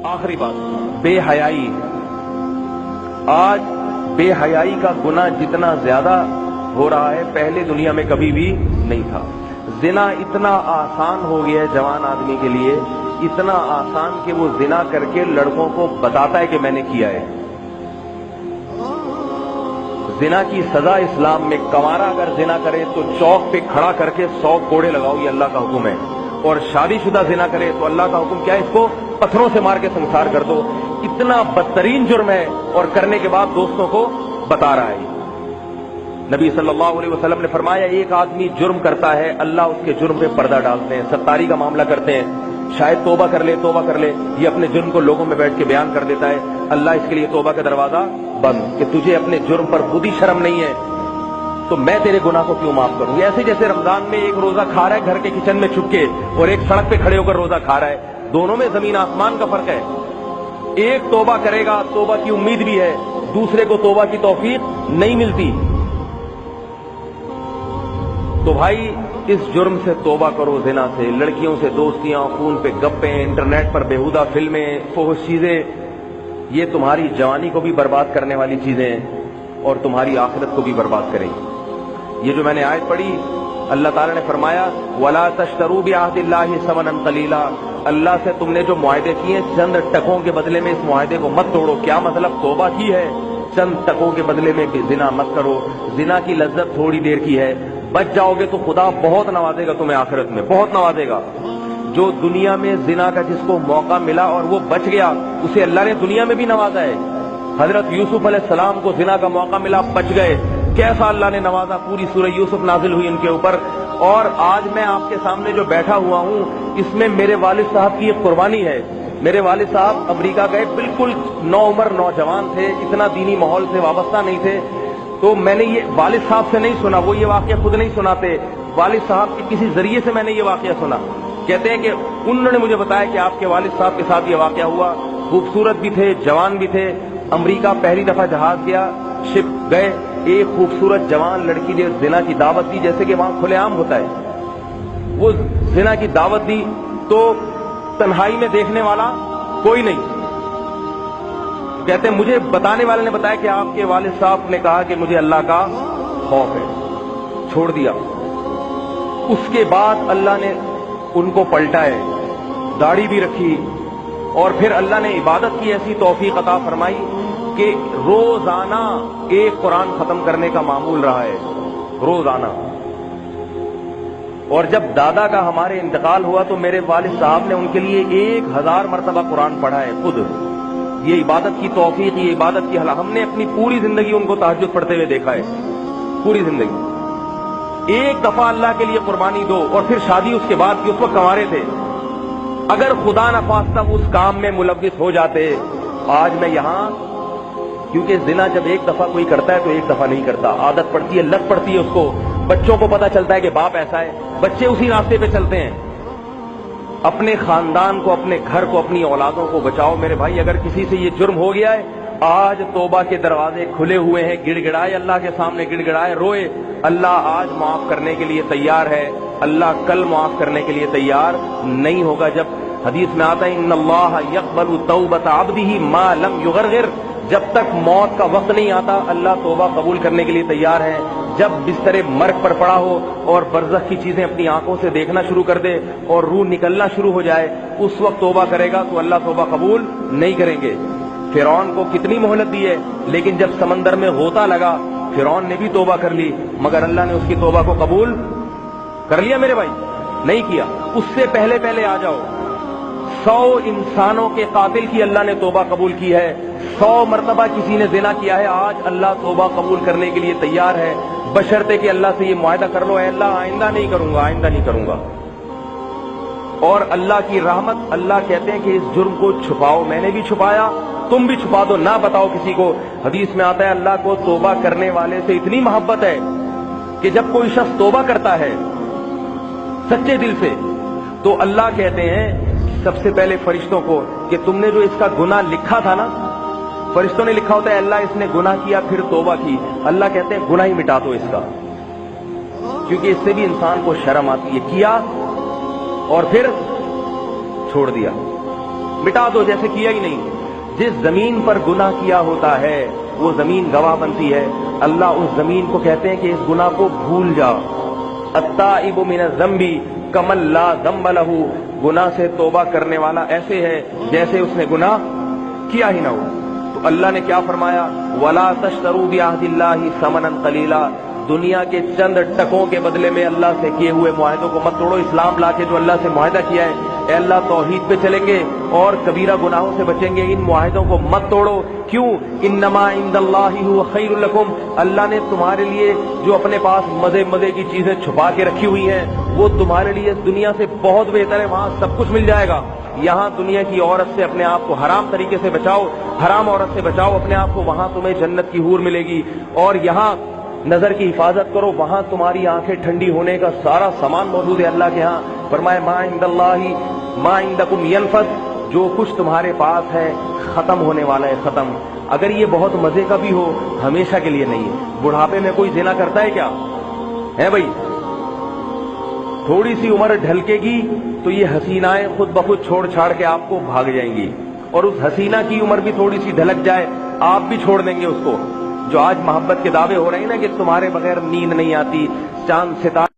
آخری بات، بے حیائی۔ آج بے حیائی کا گناہ جتنا زیادہ ہو رہا ہے پہلے دنیا میں کبھی بھی نہیں تھا۔ زنا اتنا آسان ہو گیا ہے جوان آدمی کے لیے، اتنا آسان کہ وہ زنا کر کے لڑکوں کو بتاتا ہے کہ میں نے کیا ہے۔ زنا کی سزا اسلام میں، کنوارا اگر زنا کرے تو چوک پہ کھڑا کر کے 100 کوڑے لگاؤ، یہ اللہ کا حکم ہے، اور شادی شدہ زنا کرے تو اللہ کا حکم کیا ہے، اس کو پتھروں سے مار کے سنسار کر دو۔ اتنا بدترین جرم ہے، اور کرنے کے بعد دوستوں کو بتا رہا ہے۔ نبی صلی اللہ علیہ وسلم نے فرمایا ایک آدمی جرم کرتا ہے، اللہ اس کے جرم پہ پردہ ڈالتے ہیں، ستاری کا معاملہ کرتے ہیں، شاید توبہ کر لے توبہ کر لے، یہ اپنے جرم کو لوگوں میں بیٹھ کے بیان کر دیتا ہے، اللہ اس کے لیے توبہ کا دروازہ بند، کہ تجھے اپنے جرم پر خود ہی شرم نہیں ہے تو میں تیرے گناہ کو کیوں معاف کروں۔ ایسے جیسے رمضان میں ایک روزہ کھا رہا ہے گھر کے کچن میں چھپ کے، اور ایک سڑک پہ کھڑے ہو کر روزہ کھا رہا ہے، دونوں میں زمین آسمان کا فرق ہے۔ ایک توبہ کرے گا، توبہ کی امید بھی ہے، دوسرے کو توبہ کی توفیق نہیں ملتی۔ تو بھائی اس جرم سے توبہ کرو، زنا سے، لڑکیوں سے دوستیاں، فون پہ گپیں، انٹرنیٹ پر بیہودہ فلمیں، فحش چیزیں، یہ تمہاری جوانی کو بھی برباد کرنے والی چیزیں ہیں اور تمہاری آخرت کو بھی برباد کریں گی۔ یہ جو میں نے آیت پڑھی، اللہ تعالیٰ نے فرمایا وَلَا تَشْتَرُوا بِعَهْدِ اللَّهِ ثَمَنًا قَلِيلًا، اللہ سے تم نے جو معاہدے کیے چند ٹکوں کے بدلے میں اس معاہدے کو مت توڑو۔ کیا مطلب؟ توبہ کی ہے، چند ٹکوں کے بدلے میں زنا مت کرو۔ زنا کی لذت تھوڑی دیر کی ہے، بچ جاؤ گے تو خدا بہت نوازے گا تمہیں، آخرت میں بہت نوازے گا۔ جو دنیا میں زنا کا جس کو موقع ملا اور وہ بچ گیا، اسے اللہ نے دنیا میں بھی نوازا ہے۔ حضرت یوسف علیہ السلام کو زنا کا موقع ملا، بچ گئے، کیسا اللہ نے نوازا، پوری سورہ یوسف نازل ہوئی ان کے اوپر۔ اور آج میں آپ کے سامنے جو بیٹھا ہوا ہوں، اس میں میرے والد صاحب کی ایک قربانی ہے۔ میرے والد صاحب امریکہ گئے، بالکل نوعمر نوجوان تھے، اتنا دینی ماحول سے وابستہ نہیں تھے، تو میں نے یہ والد صاحب سے نہیں سنا، وہ یہ واقعہ خود نہیں سناتے، والد صاحب کے کسی ذریعے سے میں نے یہ واقعہ سنا۔ کہتے ہیں کہ انہوں نے مجھے بتایا کہ آپ کے والد صاحب کے ساتھ یہ واقعہ ہوا، خوبصورت بھی تھے، جوان بھی تھے، امریکہ پہلی دفعہ جہاز گیا، شپ گئے، ایک خوبصورت جوان لڑکی نے زنا کی دعوت دی، جیسے کہ وہاں کھلے عام ہوتا ہے، وہ زنا کی دعوت دی تو تنہائی میں دیکھنے والا کوئی نہیں۔ کہتے ہیں مجھے بتانے والے نے بتایا کہ آپ کے والد صاحب نے کہا کہ مجھے اللہ کا خوف ہے، چھوڑ دیا۔ اس کے بعد اللہ نے ان کو پلٹا ہے، داڑھی بھی رکھی، اور پھر اللہ نے عبادت کی ایسی توفیق عطا فرمائی کہ روزانہ ایک قرآن ختم کرنے کا معمول رہا ہے، روزانہ۔ اور جب دادا کا ہمارے انتقال ہوا تو میرے والد صاحب نے ان کے لیے 1000 مرتبہ قرآن پڑھا ہے خود۔ یہ عبادت کی توفیق، یہ عبادت کی حالت، ہم نے اپنی پوری زندگی ان کو تہجد پڑھتے ہوئے دیکھا ہے، پوری زندگی۔ ایک دفعہ اللہ کے لیے قربانی دو، اور پھر شادی اس کے بعد کی، اس وقت کنوارے تھے۔ اگر خدا نخواستہ اس کام میں ملوث ہو جاتے، آج میں یہاں، کیونکہ زنا جب ایک دفعہ کوئی کرتا ہے تو ایک دفعہ نہیں کرتا، عادت پڑتی ہے، لت پڑتی ہے اس کو، بچوں کو پتا چلتا ہے کہ باپ ایسا ہے، بچے اسی راستے پہ چلتے ہیں۔ اپنے خاندان کو، اپنے گھر کو، اپنی اولادوں کو بچاؤ میرے بھائی۔ اگر کسی سے یہ جرم ہو گیا ہے، آج توبہ کے دروازے کھلے ہوئے ہیں، گڑ گڑائے اللہ کے سامنے، گڑ گڑائے روئے، اللہ آج معاف کرنے کے لیے تیار ہے، اللہ کل معاف کرنے کے لیے تیار نہیں ہوگا۔ جب حدیث میں آتا ہے ان اللہ یقبل توبۃ عبدہ ما لم یغرغر، جب تک موت کا وقت نہیں آتا اللہ توبہ قبول کرنے کے لیے تیار ہے۔ جب بستر مرگ پر پڑا ہو اور برزخ کی چیزیں اپنی آنکھوں سے دیکھنا شروع کر دے اور روح نکلنا شروع ہو جائے، اس وقت توبہ کرے گا تو اللہ توبہ قبول نہیں کریں گے۔ فرعون کو کتنی مہلت دی ہے، لیکن جب سمندر میں غوطہ لگا فرعون نے بھی توبہ کر لی، مگر اللہ نے اس کی توبہ کو قبول کر لیا میرے بھائی؟ نہیں کیا۔ اس سے پہلے پہلے آ جاؤ، 100 انسانوں کے قاتل کی اللہ نے توبہ قبول کی ہے، 100 مرتبہ کسی نے زنا کیا ہے، آج اللہ توبہ قبول کرنے کے لیے تیار ہے، بشرطے کہ اللہ سے یہ معاہدہ کر لو، اے اللہ آئندہ نہیں کروں گا، آئندہ نہیں کروں گا۔ اور اللہ کی رحمت، اللہ کہتے ہیں کہ اس جرم کو چھپاؤ، میں نے بھی چھپایا، تم بھی چھپا دو، نہ بتاؤ کسی کو۔ حدیث میں آتا ہے اللہ کو توبہ کرنے والے سے اتنی محبت ہے کہ جب کوئی شخص توبہ کرتا ہے سچے دل سے تو اللہ کہتے ہیں سب سے پہلے فرشتوں کو کہ تم نے جو اس کا گناہ لکھا تھا نا، فرشتوں نے لکھا ہوتا ہے اللہ اس نے گناہ کیا پھر توبہ کی، اللہ کہتے ہیں گناہ ہی مٹا دو اس کا، کیونکہ اس سے بھی انسان کو شرم آتی ہے، کیا اور پھر چھوڑ دیا۔ مٹا دو جیسے کیا ہی نہیں. جس زمین پر گناہ کیا ہوتا ہے وہ زمین گواہ بنتی ہے. اللہ اس زمین کو کہتے ہیں کہ اس گناہ کو بھول جا. التائب من الذنب کمن لا ذنب لہ. گناہ سے توبہ کرنے والا ایسے ہے جیسے اس نے گناہ کیا ہی نہ ہو. تو اللہ نے کیا فرمایا؟ ولا تشتروا بعہد اللہ ثمنا قلیلا. دنیا کے چند ٹکوں کے بدلے میں اللہ سے کیے ہوئے معاہدوں کو مت توڑو. اسلام لا کے جو اللہ سے معاہدہ کیا ہے، اے اللہ توحید پہ چلیں گے اور کبیرہ گناہوں سے بچیں گے، ان معاہدوں کو مت توڑو. کیوں؟ انما عند اللہ هو خیر لکم. اللہ نے تمہارے لیے جو اپنے پاس مزے کی چیزیں چھپا کے رکھی ہوئی ہیں وہ تمہارے لیے دنیا سے بہت بہتر ہے. وہاں سب کچھ مل جائے گا. یہاں دنیا کی عورت سے اپنے آپ کو حرام طریقے سے بچاؤ، حرام عورت سے بچاؤ اپنے آپ کو، وہاں تمہیں جنت کی حور ملے گی. اور یہاں نظر کی حفاظت کرو، وہاں تمہاری آنکھیں ٹھنڈی ہونے کا سارا سامان موجود ہے اللہ کے ہاں. فرمائے ما عند اللہ ما عندکم ینفد. جو کچھ تمہارے پاس ہے ختم ہونے والا ہے، ختم. اگر یہ بہت مزے کا بھی ہو ہمیشہ کے لیے نہیں ہے. بڑھاپے میں کوئی زنا کرتا ہے کیا ہے بھائی؟ تھوڑی سی عمر ڈھلکے گی تو یہ حسینائیں خود بخود چھوڑ چھاڑ کے آپ کو بھاگ جائیں گی، اور اس حسینہ کی عمر بھی تھوڑی سی ڈھلک جائے آپ بھی چھوڑ دیں گے اس کو. جو آج محبت کے دعوے ہو رہے ہیں نا کہ تمہارے بغیر نیند نہیں آتی، چاند ستارے